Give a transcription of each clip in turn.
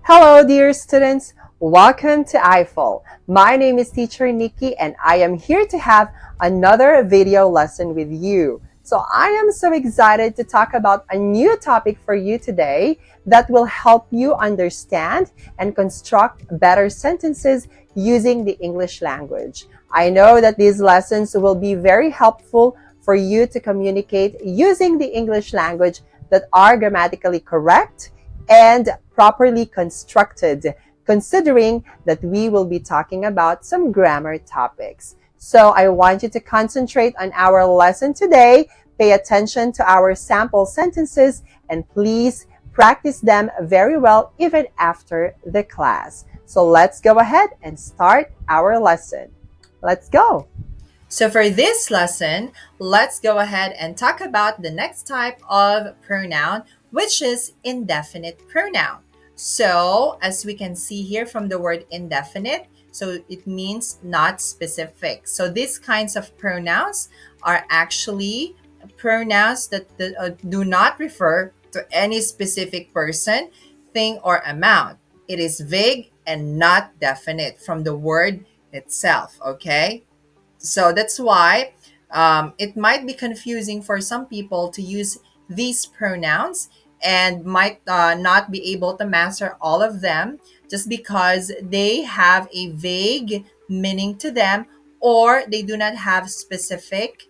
Hello, dear students. Welcome to I-Fal. My name is Teacher Nikki, and I am here to have another video lesson with you. So I am so excited to talk about a new topic for you today that will help you understand and construct better sentences using the English language. I know that these lessons will be very helpful for you to communicate using the English language that are grammatically correct and properly constructed, considering that we will be talking about some grammar topics. So I want you to concentrate on our lesson today, pay attention to our sample sentences, and please practice them very well even after the class. So let's go ahead and start our lesson. Let's go. So for this lesson, let's go ahead and talk about the next type of pronoun, which is indefinite pronoun. So as we can see here from the word indefinite, so it means not specific. So these kinds of pronouns are actually pronouns that do not refer to any specific person, thing, or amount. It is vague and not definite from the word itself, okay? So that's why it might be confusing for some people to use these pronouns and might not be able to master all of them just because they have a vague meaning to them, or they do not have specific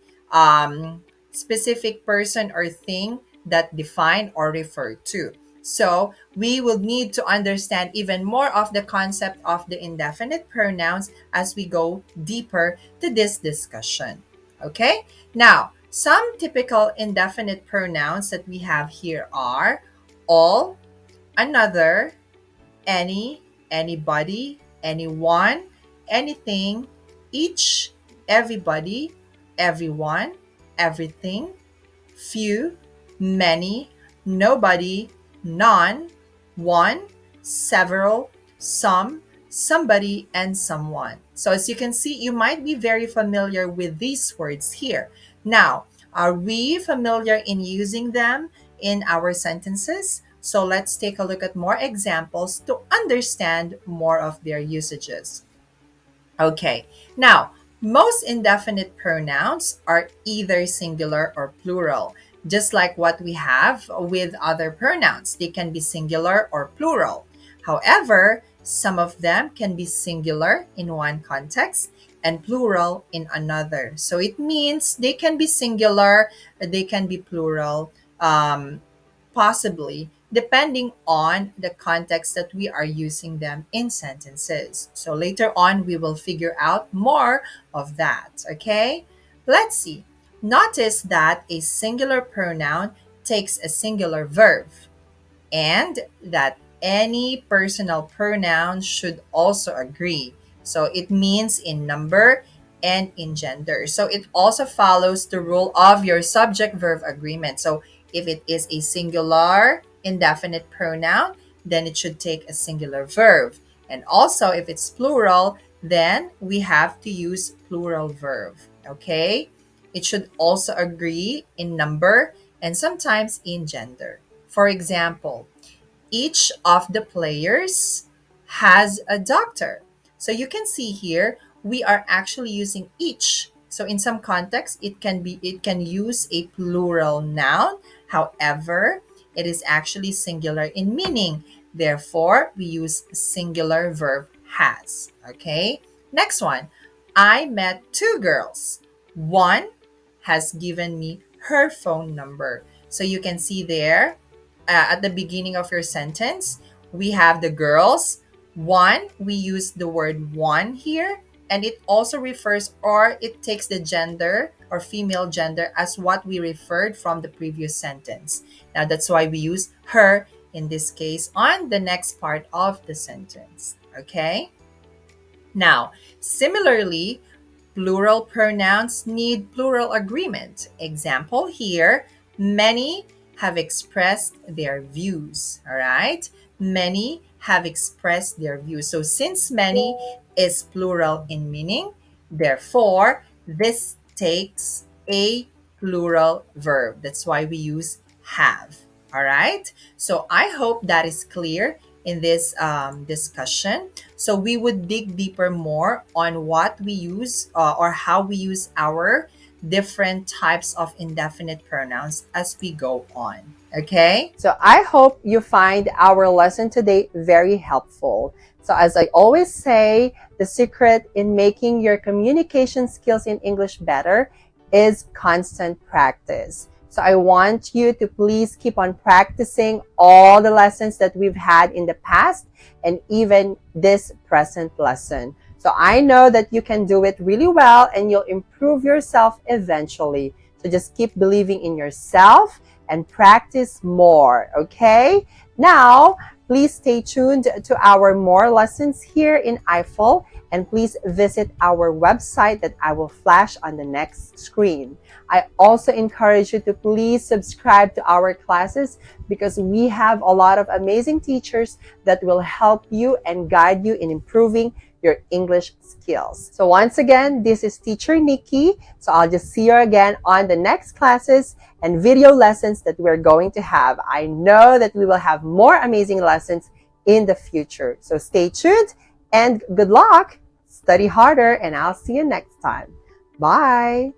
person or thing that define or refer to. So we will need to understand even more of the concept of the indefinite pronouns as we go deeper to this discussion. Okay? Now, some typical indefinite pronouns that we have here are all, another, any, anybody, anyone, anything, each, everybody, everyone, everything, few, many, nobody, none, one, several, some, somebody, and someone. So as you can see, you might be very familiar with these words here. Now, are we familiar in using them in our sentences? So let's take a look at more examples to understand more of their usages. Okay, now, most indefinite pronouns are either singular or plural, just like what we have with other pronouns. They can be singular or plural. However, some of them can be singular in one context and plural in another. So it means they can be singular, they can be plural, possibly, depending on the context that we are using them in sentences. So later on, we will figure out more of that, okay? Let's see. Notice that a singular pronoun takes a singular verb and that any personal pronoun should also agree. So it means in number and in gender. So it also follows the rule of your subject verb agreement. So if it is a singular indefinite pronoun, then it should take a singular verb. And also if it's plural, then we have to use plural verb. Okay? It should also agree in number and sometimes in gender. For example, each of the players has a doctor. So you can see here, we are actually using each. So in some context, it can use a plural noun. However, it is actually singular in meaning. Therefore, we use singular verb has. Okay? Next one. I met two girls. One has given me her phone number. So you can see there, at the beginning of your sentence, we have the girls. One, we use the word one here, and it also refers or it takes the gender or female gender as what we referred from the previous sentence. Now, that's why we use her in this case on the next part of the sentence. Okay? Now, similarly, plural pronouns need plural agreement. Example here, many have expressed their views. All right? Many have expressed their views. So since many is plural in meaning, therefore, this takes a plural verb. That's why we use have. All right? So I hope that is clear in this discussion. So we would dig deeper more on what we use or how we use our different types of indefinite pronouns as we go on. Okay? So I hope you find our lesson today very helpful. So as I always say, the secret in making your communication skills in English better is constant practice. So I want you to please keep on practicing all the lessons that we've had in the past and even this present lesson. So I know that you can do it really well and you'll improve yourself eventually. So just keep believing in yourself and practice more, okay? Now, please stay tuned to our more lessons here in I-Fal, and please visit our website that I will flash on the next screen. I also encourage you to please subscribe to our classes because we have a lot of amazing teachers that will help you and guide you in improving your English skills. So once again, this is Teacher Nikki. So I'll just see you again on the next classes and video lessons that we're going to have. I know that we will have more amazing lessons in the future. So stay tuned and good luck. Study harder and I'll see you next time. Bye.